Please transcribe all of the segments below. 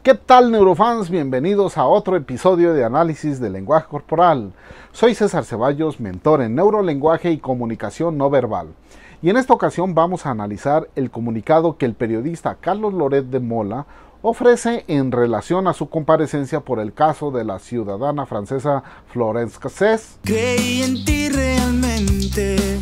¿Qué tal, neurofans? Bienvenidos a otro episodio de análisis del lenguaje corporal. Soy César Ceballos, mentor en neurolenguaje y comunicación no verbal. Y en esta ocasión vamos a analizar el comunicado que el periodista Carlos Loret de Mola ofrece en relación a su comparecencia por el caso de la ciudadana francesa Florence Cassés. Creí en ti realmente,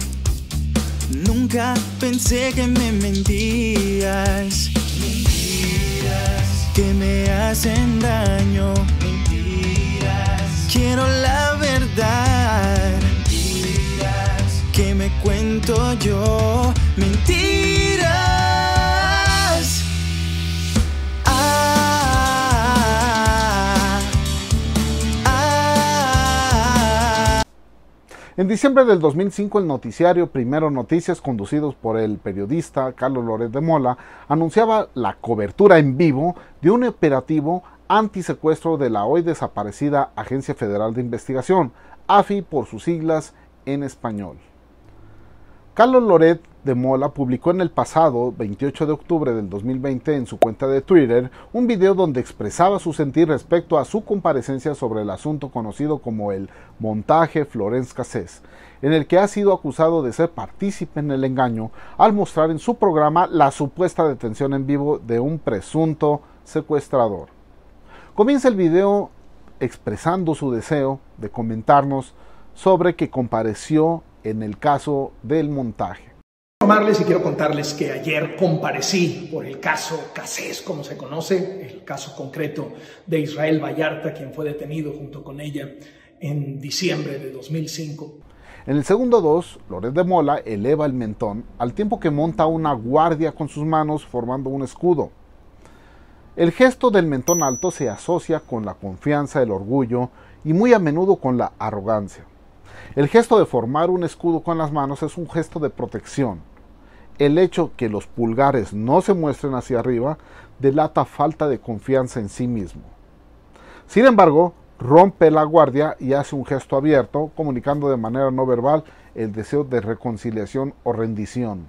nunca pensé que me mentías. Mentiras que me hacen daño. Mentiras, quiero la verdad. Mentiras que me cuento yo. Mentiras. En diciembre del 2005, el noticiario Primero Noticias, conducido por el periodista Carlos Loret de Mola, anunciaba la cobertura en vivo de un operativo antisecuestro de la hoy desaparecida Agencia Federal de Investigación, AFI por sus siglas en español. Carlos Loret de Mola publicó en el pasado 28 de octubre del 2020 en su cuenta de Twitter un video donde expresaba su sentir respecto a su comparecencia sobre el asunto conocido como el montaje Florence Cassés, en el que ha sido acusado de ser partícipe en el engaño al mostrar en su programa la supuesta detención en vivo de un presunto secuestrador. Comienza el video expresando su deseo de comentarnos sobre que compareció en el caso del montaje. Quiero contarles que ayer comparecí por el caso Cassés, como se conoce, el caso concreto de Israel Vallarta, quien fue detenido junto con ella en diciembre de 2005. En el segundo 2, Loret de Mola eleva el mentón al tiempo que monta una guardia con sus manos formando un escudo. El gesto del mentón alto se asocia con la confianza, el orgullo y muy a menudo con la arrogancia. El gesto de formar un escudo con las manos es un gesto de protección. El hecho que los pulgares no se muestren hacia arriba delata falta de confianza en sí mismo. Sin embargo, rompe la guardia y hace un gesto abierto, comunicando de manera no verbal el deseo de reconciliación o rendición.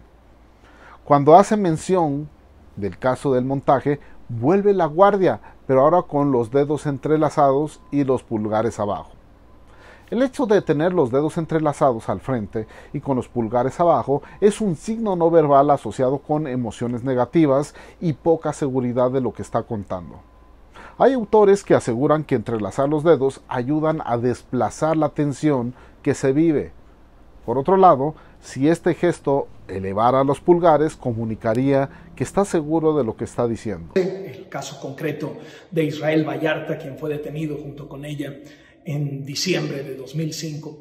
Cuando hace mención del caso del montaje, vuelve la guardia, pero ahora con los dedos entrelazados y los pulgares abajo. El hecho de tener los dedos entrelazados al frente y con los pulgares abajo es un signo no verbal asociado con emociones negativas y poca seguridad de lo que está contando. Hay autores que aseguran que entrelazar los dedos ayudan a desplazar la tensión que se vive. Por otro lado, si este gesto elevara los pulgares, comunicaría que está seguro de lo que está diciendo. El caso concreto de Israel Vallarta, quien fue detenido junto con ella en diciembre de 2005.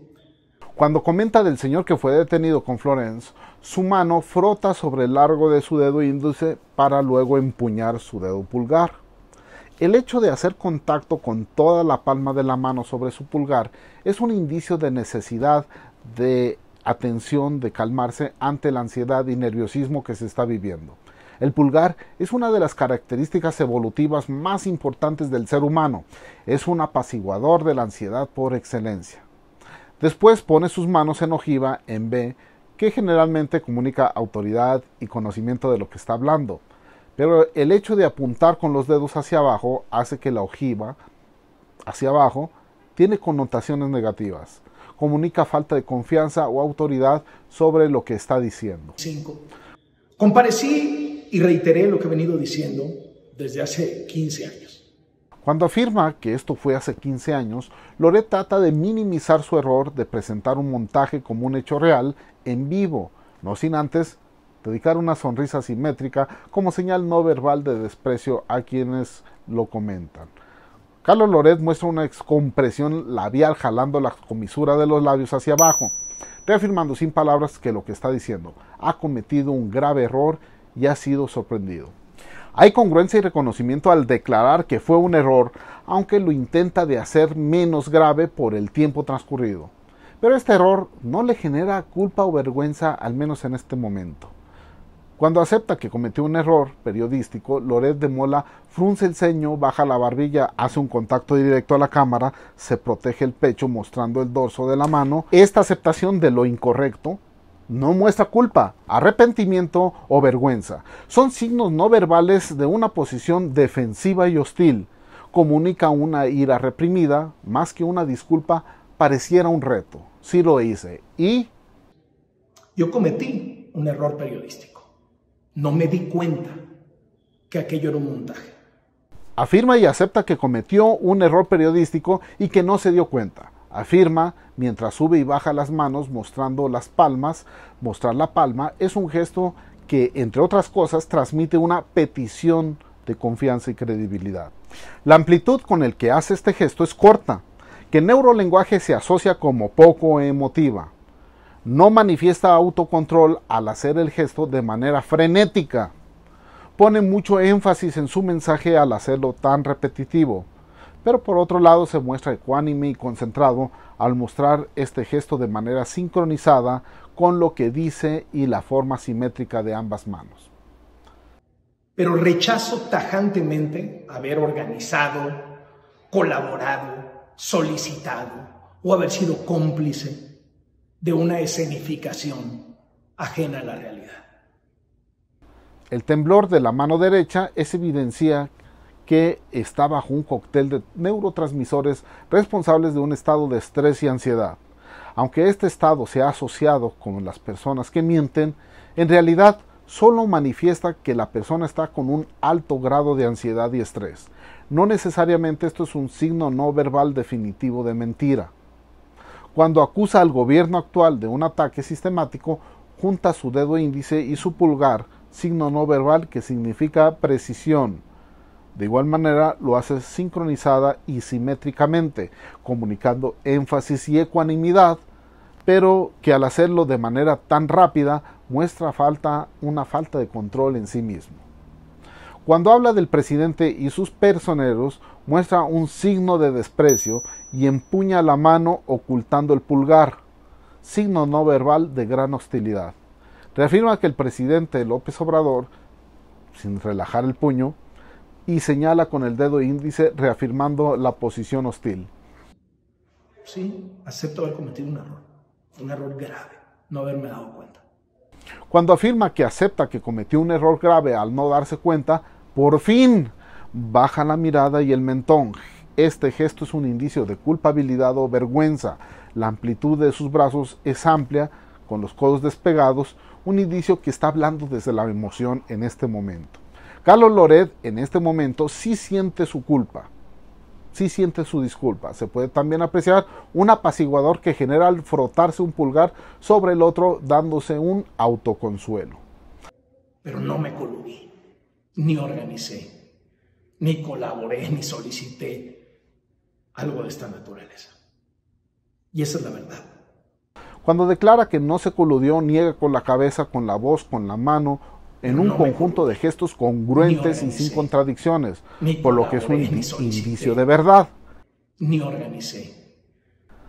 Cuando comenta del señor que fue detenido con Florence, su mano frota sobre el largo de su dedo índice para luego empuñar su dedo pulgar. El hecho de hacer contacto con toda la palma de la mano sobre su pulgar es un indicio de necesidad de atención, de calmarse ante la ansiedad y nerviosismo que se está viviendo. El pulgar es una de las características evolutivas más importantes del ser humano. Es un apaciguador de la ansiedad por excelencia. Después pone sus manos en ojiva, en B, que generalmente comunica autoridad y conocimiento de lo que está hablando. Pero el hecho de apuntar con los dedos hacia abajo hace que la ojiva, hacia abajo, tiene connotaciones negativas. Comunica falta de confianza o autoridad sobre lo que está diciendo. 5. Comparecí y reiteré lo que he venido diciendo desde hace 15 años. Cuando afirma que esto fue hace 15 años, Loret trata de minimizar su error de presentar un montaje como un hecho real en vivo, no sin antes dedicar una sonrisa simétrica como señal no verbal de desprecio a quienes lo comentan. Carlos Loret muestra una excompresión labial jalando la comisura de los labios hacia abajo, reafirmando sin palabras que lo que está diciendo ha cometido un grave error y ha sido sorprendido. Hay congruencia y reconocimiento al declarar que fue un error, aunque lo intenta de hacer menos grave por el tiempo transcurrido. Pero este error no le genera culpa o vergüenza, al menos en este momento. Cuando acepta que cometió un error periodístico, Loret de Mola frunce el ceño, baja la barbilla, hace un contacto directo a la cámara, se protege el pecho mostrando el dorso de la mano. Esta aceptación de lo incorrecto No muestra culpa, arrepentimiento o vergüenza. Son signos no verbales de una posición defensiva y hostil. Comunica una ira reprimida, más que una disculpa, pareciera un reto. Sí lo hice. Y yo cometí un error periodístico. No me di cuenta que aquello era un montaje. Afirma y acepta que cometió un error periodístico y que no se dio cuenta. Afirma mientras sube y baja las manos mostrando las palmas. Mostrar la palma es un gesto que, entre otras cosas, transmite una petición de confianza y credibilidad. La amplitud con el que hace este gesto es corta, que en neurolenguaje se asocia como poco emotiva. No manifiesta autocontrol al hacer el gesto de manera frenética. Pone mucho énfasis en su mensaje al hacerlo tan repetitivo, pero por otro lado se muestra ecuánime y concentrado al mostrar este gesto de manera sincronizada con lo que dice y la forma simétrica de ambas manos. Pero rechazo tajantemente haber organizado, colaborado, solicitado o haber sido cómplice de una escenificación ajena a la realidad. El temblor de la mano derecha evidencia que está bajo un cóctel de neurotransmisores responsables de un estado de estrés y ansiedad. Aunque este estado se ha asociado con las personas que mienten, en realidad solo manifiesta que la persona está con un alto grado de ansiedad y estrés. No necesariamente esto es un signo no verbal definitivo de mentira. Cuando acusa al gobierno actual de un ataque sistemático, junta su dedo índice y su pulgar, signo no verbal que significa precisión. De igual manera lo hace sincronizada y simétricamente, comunicando énfasis y ecuanimidad, pero que al hacerlo de manera tan rápida muestra una falta de control en sí mismo. Cuando habla del presidente y sus personeros, muestra un signo de desprecio y empuña la mano ocultando el pulgar, signo no verbal de gran hostilidad. Reafirma que el presidente López Obrador, sin relajar el puño, y señala con el dedo índice reafirmando la posición hostil. Sí, acepto haber cometido un error grave, no haberme dado cuenta. Cuando afirma que acepta que cometió un error grave al no darse cuenta, por fin baja la mirada y el mentón. Este gesto es un indicio de culpabilidad o vergüenza. La amplitud de sus brazos es amplia, con los codos despegados, un indicio que está hablando desde la emoción en este momento. Carlos Loret en este momento sí siente su culpa, sí siente su disculpa. Se puede también apreciar un apaciguador que genera al frotarse un pulgar sobre el otro, dándose un autoconsuelo. Pero no me coludí, ni organicé, ni colaboré, ni solicité algo de esta naturaleza. Y esa es la verdad. Cuando declara que no se coludió, niega con la cabeza, con la voz, con la mano, en un conjunto de gestos congruentes y sin contradicciones, por lo que es un indicio de verdad. Ni organicé.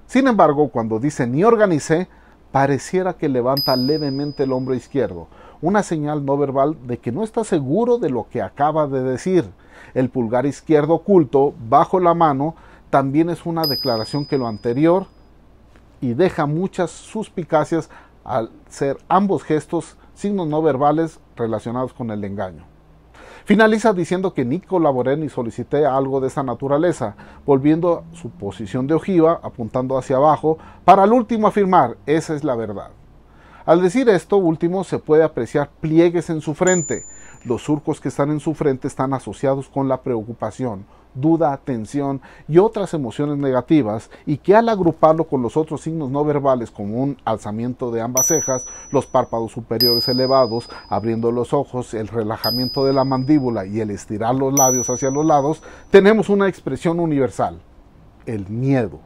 Sin embargo, cuando dice ni organicé, pareciera que levanta levemente el hombro izquierdo, una señal no verbal de que no está seguro de lo que acaba de decir. El pulgar izquierdo oculto bajo la mano también es una declaración que lo anterior, y deja muchas suspicacias al ser ambos gestos signos no verbales relacionados con el engaño. Finaliza diciendo que ni colaboré ni solicité algo de esa naturaleza, volviendo a su posición de ojiva, apuntando hacia abajo, para al último afirmar, esa es la verdad. Al decir esto último se puede apreciar pliegues en su frente. Los surcos que están en su frente están asociados con la preocupación, duda, tensión y otras emociones negativas, y que al agruparlo con los otros signos no verbales como un alzamiento de ambas cejas, los párpados superiores elevados, abriendo los ojos, el relajamiento de la mandíbula y el estirar los labios hacia los lados, tenemos una expresión universal: el miedo.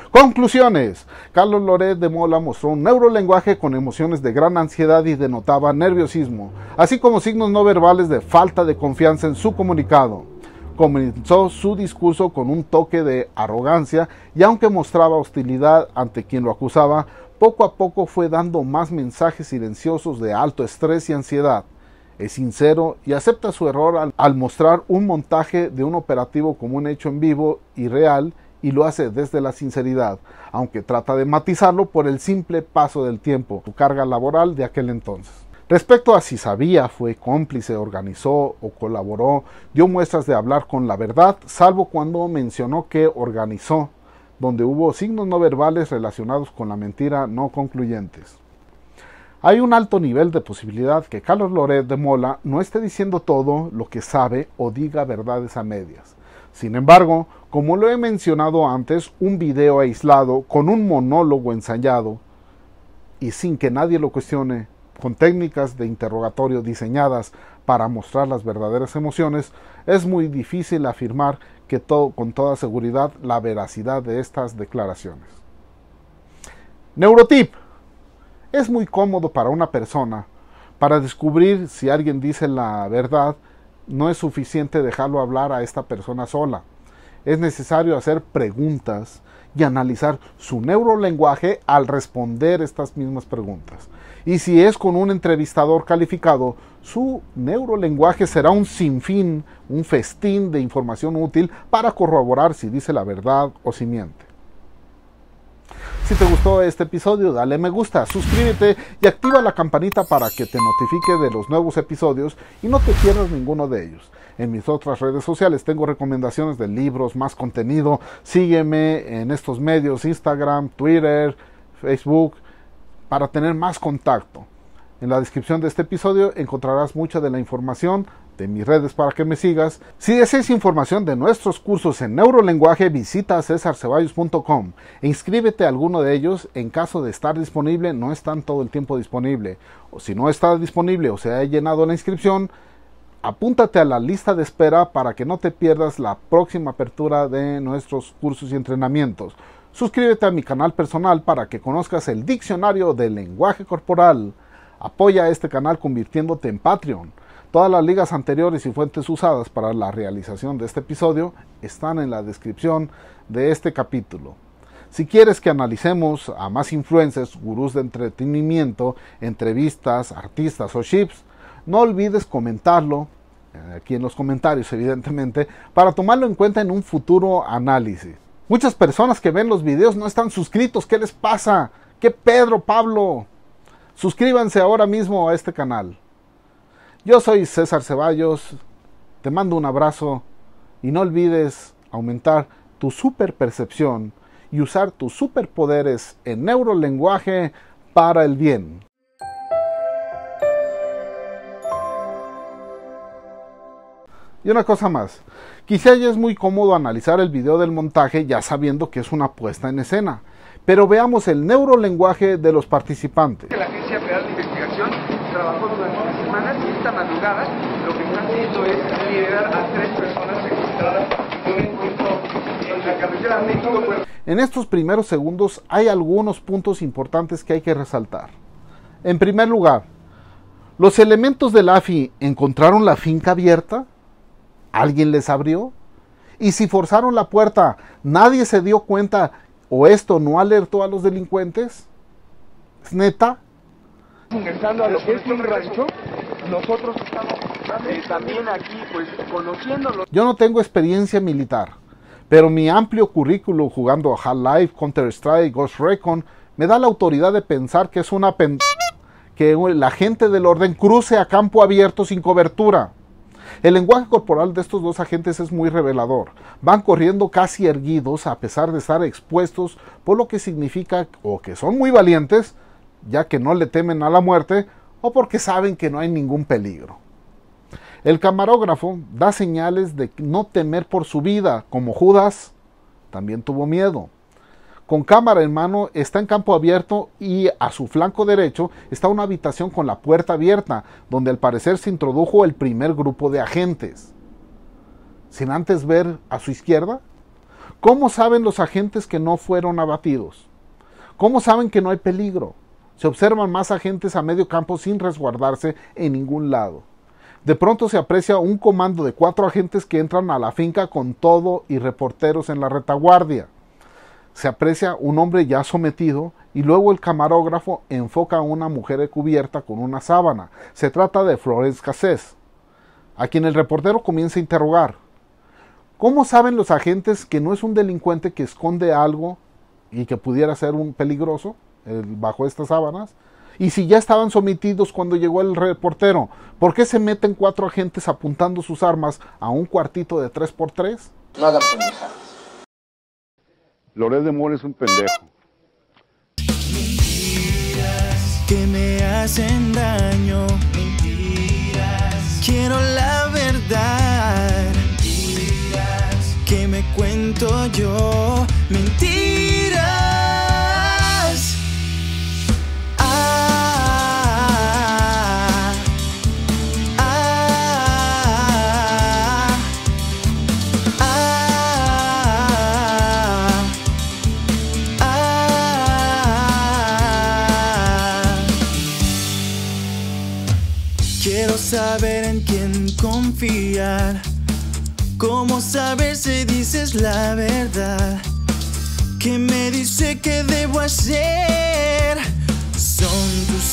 Conclusiones. Carlos Loret de Mola mostró un neurolenguaje con emociones de gran ansiedad y denotaba nerviosismo, así como signos no verbales de falta de confianza en su comunicado. Comenzó su discurso con un toque de arrogancia y aunque mostraba hostilidad ante quien lo acusaba, poco a poco fue dando más mensajes silenciosos de alto estrés y ansiedad. Es sincero y acepta su error al mostrar un montaje de un operativo como un hecho en vivo y real, y lo hace desde la sinceridad, aunque trata de matizarlo por el simple paso del tiempo, su carga laboral de aquel entonces. Respecto a si sabía, fue cómplice, organizó o colaboró, dio muestras de hablar con la verdad, salvo cuando mencionó que organizó, donde hubo signos no verbales relacionados con la mentira no concluyentes. Hay un alto nivel de posibilidad que Carlos Loret de Mola no esté diciendo todo lo que sabe o diga verdades a medias. Sin embargo, como lo he mencionado antes, un video aislado con un monólogo ensayado y sin que nadie lo cuestione, con técnicas de interrogatorio diseñadas para mostrar las verdaderas emociones, es muy difícil afirmar con toda seguridad la veracidad de estas declaraciones. Neurotip. Es muy cómodo para una persona. Para descubrir si alguien dice la verdad, no es suficiente dejarlo hablar a esta persona sola. Es necesario hacer preguntas y analizar su neurolenguaje al responder estas mismas preguntas. Y si es con un entrevistador calificado, su neurolenguaje será un sinfín, un festín de información útil para corroborar si dice la verdad o si miente. Si te gustó este episodio, dale me gusta, suscríbete y activa la campanita para que te notifique de los nuevos episodios y no te pierdas ninguno de ellos. En mis otras redes sociales tengo recomendaciones de libros, más contenido. Sígueme en estos medios, Instagram, Twitter, Facebook, para tener más contacto. En la descripción de este episodio encontrarás mucha de la información de mis redes para que me sigas. Si deseas información de nuestros cursos en neurolenguaje, visita cesarceballos.com e inscríbete a alguno de ellos. En caso de estar disponible, no están todo el tiempo disponible. O si no está disponible o se ha llenado la inscripción, apúntate a la lista de espera para que no te pierdas la próxima apertura de nuestros cursos y entrenamientos. Suscríbete a mi canal personal para que conozcas el diccionario del lenguaje corporal. Apoya a este canal convirtiéndote en Patreon. Todas las ligas anteriores y fuentes usadas para la realización de este episodio están en la descripción de este capítulo. Si quieres que analicemos a más influencers, gurús de entretenimiento, entrevistas, artistas o chips, no olvides comentarlo, aquí en los comentarios evidentemente, para tomarlo en cuenta en un futuro análisis. Muchas personas que ven los videos no están suscritos. ¿Qué les pasa? ¿Qué Pedro, Pablo? Suscríbanse ahora mismo a este canal. Yo soy César Ceballos. Te mando un abrazo y no olvides aumentar tu superpercepción y usar tus superpoderes en neurolenguaje para el bien. Y una cosa más, quizá ya es muy cómodo analizar el video del montaje ya sabiendo que es una puesta en escena, pero veamos el neurolenguaje de los participantes. La Agencia Federal de Investigación trabajó durante unas semanas y esta madrugada lo que está haciendo es liberar a 3 personas secuestradas de un encuentro en la carretera México. En estos primeros segundos hay algunos puntos importantes que hay que resaltar. En primer lugar, ¿los elementos del AFI encontraron la finca abierta? ¿Alguien les abrió? Y si forzaron la puerta, ¿nadie se dio cuenta o esto no alertó a los delincuentes? ¿Es neta? Ingresando a lo que es un rancho, nosotros estamos también aquí pues conociéndolo. Yo no tengo experiencia militar, pero mi amplio currículo jugando Half-Life, Counter-Strike, Ghost Recon me da la autoridad de pensar que es que la gente del orden cruce a campo abierto sin cobertura. El lenguaje corporal de estos dos agentes es muy revelador. Van corriendo casi erguidos a pesar de estar expuestos, por lo que significa o que son muy valientes, ya que no le temen a la muerte, o porque saben que no hay ningún peligro. El camarógrafo da señales de no temer por su vida, como Judas también tuvo miedo. Con cámara en mano está en campo abierto y a su flanco derecho está una habitación con la puerta abierta, donde al parecer se introdujo el primer grupo de agentes. Sin antes ver a su izquierda, ¿cómo saben los agentes que no fueron abatidos? ¿Cómo saben que no hay peligro? Se observan más agentes a medio campo sin resguardarse en ningún lado. De pronto se aprecia un comando de 4 agentes que entran a la finca con todo y reporteros en la retaguardia. Se aprecia un hombre ya sometido y luego el camarógrafo enfoca a una mujer cubierta con una sábana. Se trata de Florence Cassés, a quien el reportero comienza a interrogar. ¿Cómo saben los agentes que no es un delincuente que esconde algo y que pudiera ser un peligroso bajo estas sábanas? Y si ya estaban sometidos cuando llegó el reportero, ¿por qué se meten 4 agentes apuntando sus armas a un cuartito de 3x3? No hagan pendejadas. Loret de Mola es un pendejo. Mentiras que me hacen daño. Mentiras. Quiero la verdad. Mentiras que me cuento yo. Mentiras. Quiero saber en quién confiar. ¿Cómo saber si dices la verdad? ¿Qué me dice que debo hacer? Son tus